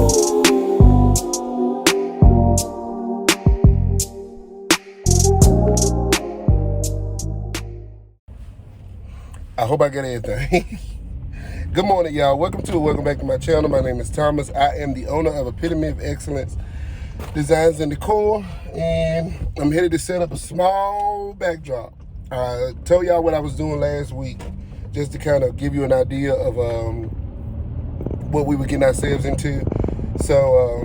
I hope I get everything. Good morning, y'all. Welcome back to my channel. My name is Thomas. I am the owner of Epitome of Excellence Designs and Decor, and I'm headed to set up a small backdrop. I told y'all what I was doing last week, just to kind of give you an idea of what we were getting ourselves into. So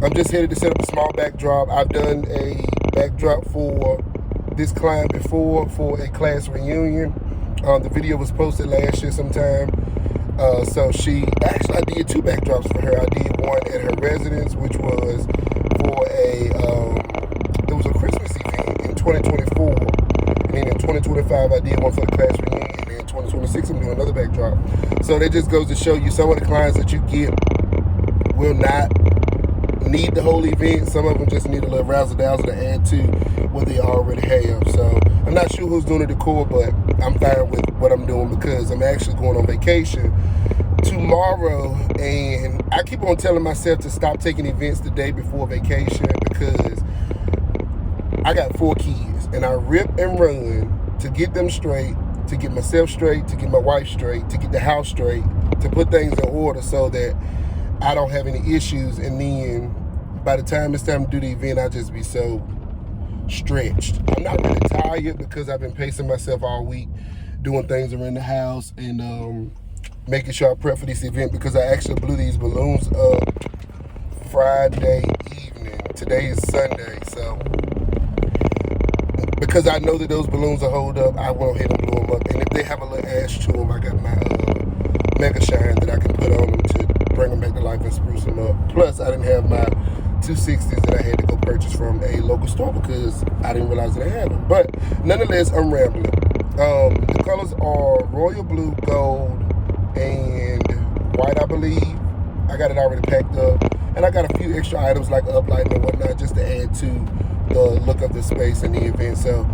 I'm just headed to set up a small backdrop. I've done a backdrop for this client before for a class reunion. The video was posted last year sometime. So I did two backdrops for her. I did one at her residence, which was for it was a Christmas event in 2024. And then in 2025, I did one for the class reunion. And in 2026, I'm doing another backdrop. So that just goes to show you some of the clients that you get will not need the whole event. Some of them just need a little razzle-dazzle to add to what they already have. So I'm not sure who's doing the decor, but I'm fine with what I'm doing because I'm actually going on vacation tomorrow, and I keep on telling myself to stop taking events the day before vacation because I got 4 kids and I rip and run to get them straight, to get myself straight, to get my wife straight, to get the house straight, to put things in order so that I don't have any issues. And then by the time it's time to do the event, I just be so stretched. I'm not really tired because I've been pacing myself all week, doing things around the house and making sure I prep for this event, because I actually blew these balloons up Friday evening. Today is Sunday, so because I know that those balloons will hold up, I went ahead and blew them up. And if they have a little ash to them, I got my Mega Shine that I can put on them to bring them back to life and spruce them up. Plus, I didn't have my 260s that I had to go purchase from a local store because I didn't realize that I had them. But nonetheless, I'm rambling. The colors are royal blue, gold, and white, I believe. I got it already packed up. And I got a few extra items like uplighting and whatnot just to add to the look of the space and the event. So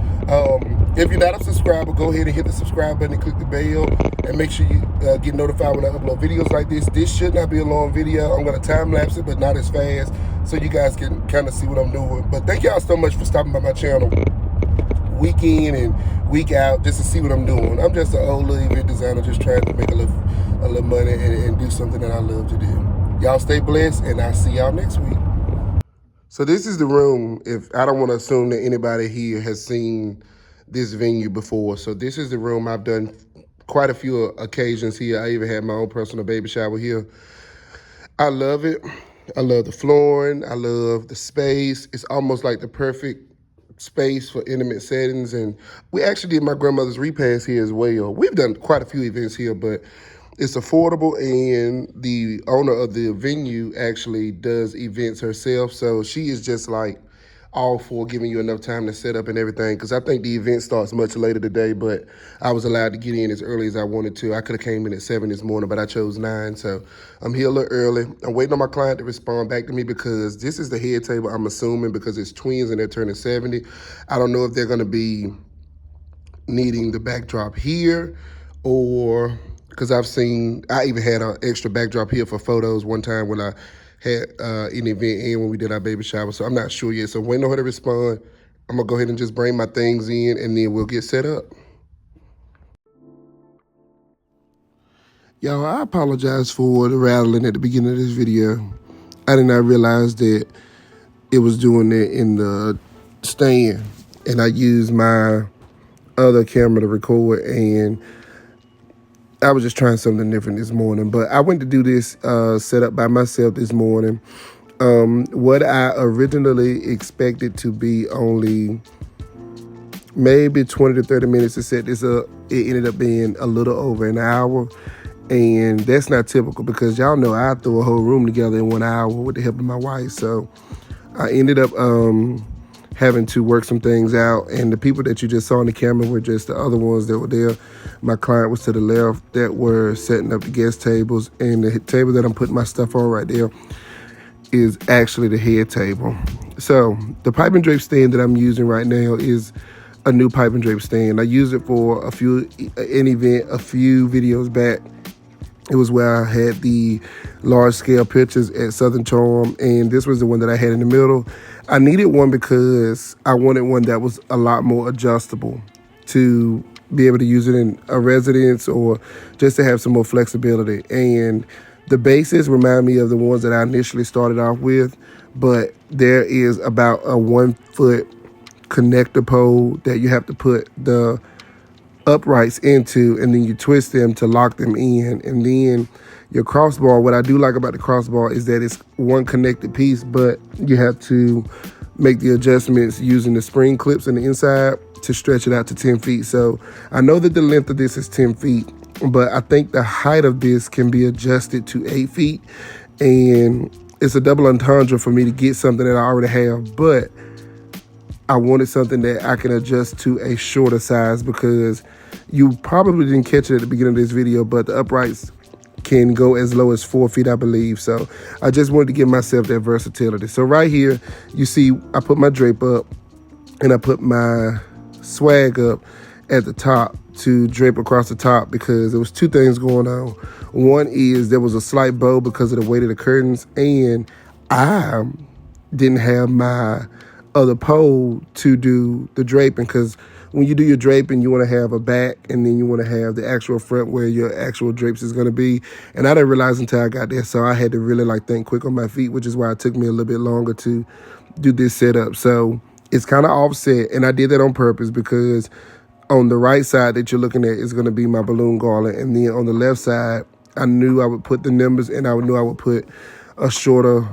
if you're not a subscriber, go ahead and hit the subscribe button and click the bell, and make sure you get notified when I upload videos like this. This should not be a long video. I'm going to time lapse it, but not as fast, so you guys can kind of see what I'm doing. But thank y'all so much for stopping by my channel week in and week out just to see what I'm doing. I'm just an old little event designer just trying to make a little money and do something that I love to do. Y'all stay blessed, and I'll see y'all next week. So this is the room. If I don't want to assume that anybody here has seen this venue before. So this is the room. I've done quite a few occasions here. I even had my own personal baby shower here. I love it. I love the flooring. I love the space. It's almost like the perfect space for intimate settings. And we actually did my grandmother's repast here as well. We've done quite a few events here, but it's affordable, and the owner of the venue actually does events herself. So she is just like all for giving you enough time to set up and everything, because I think the event starts much later today, but I was allowed to get in as early as I wanted to. I could have came in at 7 this morning, but I chose 9, so I'm here a little early. I'm waiting on my client to respond back to me because this is the head table, I'm assuming, because it's twins and they're turning 70. I don't know if they're gonna be needing the backdrop here, or because I even had an extra backdrop here for photos one time when I had an event in when we did our baby shower. So I'm not sure yet. So waiting on her to respond. I'm going to go ahead and just bring my things in, and then we'll get set up. Y'all, I apologize for the rattling at the beginning of this video. I did not realize that it was doing it in the stand, and I used my other camera to record, and I was just trying something different this morning. But I went to do this setup by myself this morning. What I originally expected to be only maybe 20 to 30 minutes to set this up, it ended up being a little over an hour. And that's not typical because y'all know I threw a whole room together in 1 hour with the help of my wife. So I ended up having to work some things out, and the people that you just saw on the camera were just the other ones that were there. My client was to the left that were setting up the guest tables, and the table that I'm putting my stuff on right there is actually the head table. So the pipe and drape stand that I'm using right now is a new pipe and drape stand. I used it for an event a few videos back, It was where I had the large scale pictures at Southern Charm, and this was the one that I had in the middle. I needed one because I wanted one that was a lot more adjustable to be able to use it in a residence or just to have some more flexibility. And the bases remind me of the ones that I initially started off with, but there is about a 1 foot connector pole that you have to put the uprights into, and then you twist them to lock them in. And then your crossbar, what I do like about the crossbar is that it's one connected piece, but you have to make the adjustments using the spring clips on the inside to stretch it out to 10 feet. So I know that the length of this is 10 feet, but I think the height of this can be adjusted to 8 feet. And it's a double entendre for me to get something that I already have, but I wanted something that I can adjust to a shorter size, because you probably didn't catch it at the beginning of this video, but the uprights can go as low as 4 feet, I believe. So I just wanted to give myself that versatility. So right here, you see I put my drape up and I put my swag up at the top to drape across the top, because there was two things going on. One is there was a slight bow because of the weight of the curtains, and I didn't have my other pole to do the draping, because when you do your draping, you want to have a back, and then you want to have the actual front where your actual drapes is going to be. And I didn't realize until I got there, so I had to really think quick on my feet, which is why it took me a little bit longer to do this setup. So it's kind of offset, and I did that on purpose, because on the right side that you're looking at is going to be my balloon garland, and then on the left side, I knew I would put the nimbus, and I knew I would put a shorter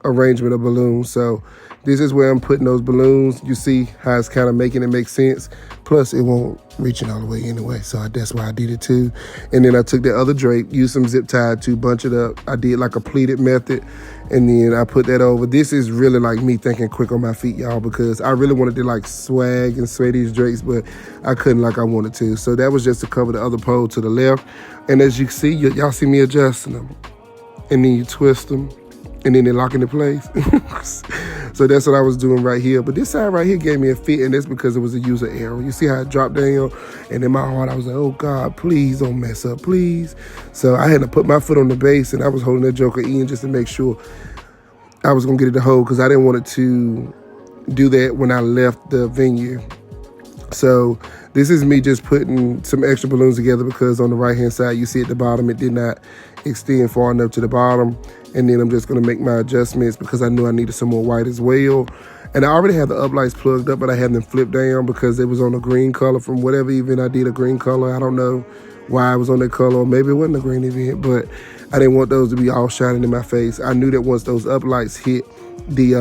arrangement of balloons. So this is where I'm putting those balloons. You see how it's kind of making it make sense. Plus, it won't reach it all the way anyway, so that's why I did it too. And then I took the other drape, used some zip tie to bunch it up. I did like a pleated method, and then I put that over. This is really like me thinking quick on my feet, y'all, because I really wanted to swag and sway these drapes, but I couldn't like I wanted to. So that was just to cover the other pole to the left. And as you see, y'all see me adjusting them, and then you twist them, and then they lock into place. So that's what I was doing right here. But this side right here gave me a fit, and that's because it was a user error. You see how it dropped down? And in my heart, I was like, oh God, please don't mess up, please. So I had to put my foot on the base, and I was holding that joker in just to make sure I was gonna get it to hold, because I didn't want it to do that when I left the venue. So this is me just putting some extra balloons together, because on the right-hand side, you see at the bottom, it did not extend far enough to the bottom. And then I'm just gonna make my adjustments, because I knew I needed some more white as well. And I already had the uplights plugged up, but I had them flipped down because it was on a green color from whatever event I did, a green color. I don't know why I was on that color, or maybe it wasn't a green event, but I didn't want those to be all shining in my face. I knew that once those uplights hit the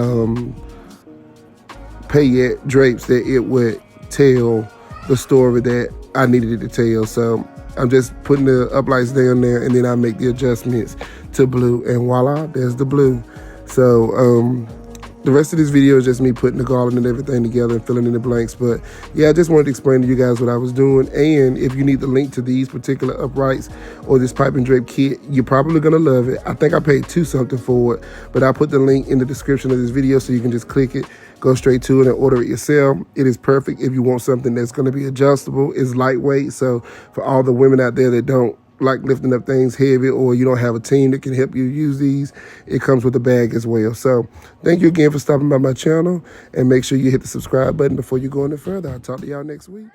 paillette drapes, that it would tell the story that I needed it to tell. So I'm just putting the uplights down there, and then I make the adjustments to blue, and voila, there's the blue. So the rest of this video is just me putting the garland and everything together and filling in the blanks. But yeah, I just wanted to explain to you guys what I was doing. And if you need the link to these particular uprights or this pipe and drape kit, you're probably gonna love it. I think I paid $2 something for it, but I'll put the link in the description of this video so you can just click it, go straight to it, and order it yourself. It is perfect if you want something that's gonna be adjustable. It's lightweight, so for all the women out there that don't like lifting up things heavy, or you don't have a team that can help you use these, it comes with a bag as well. So thank you again for stopping by my channel, and make sure you hit the subscribe button before you go any further. I'll talk to y'all next week.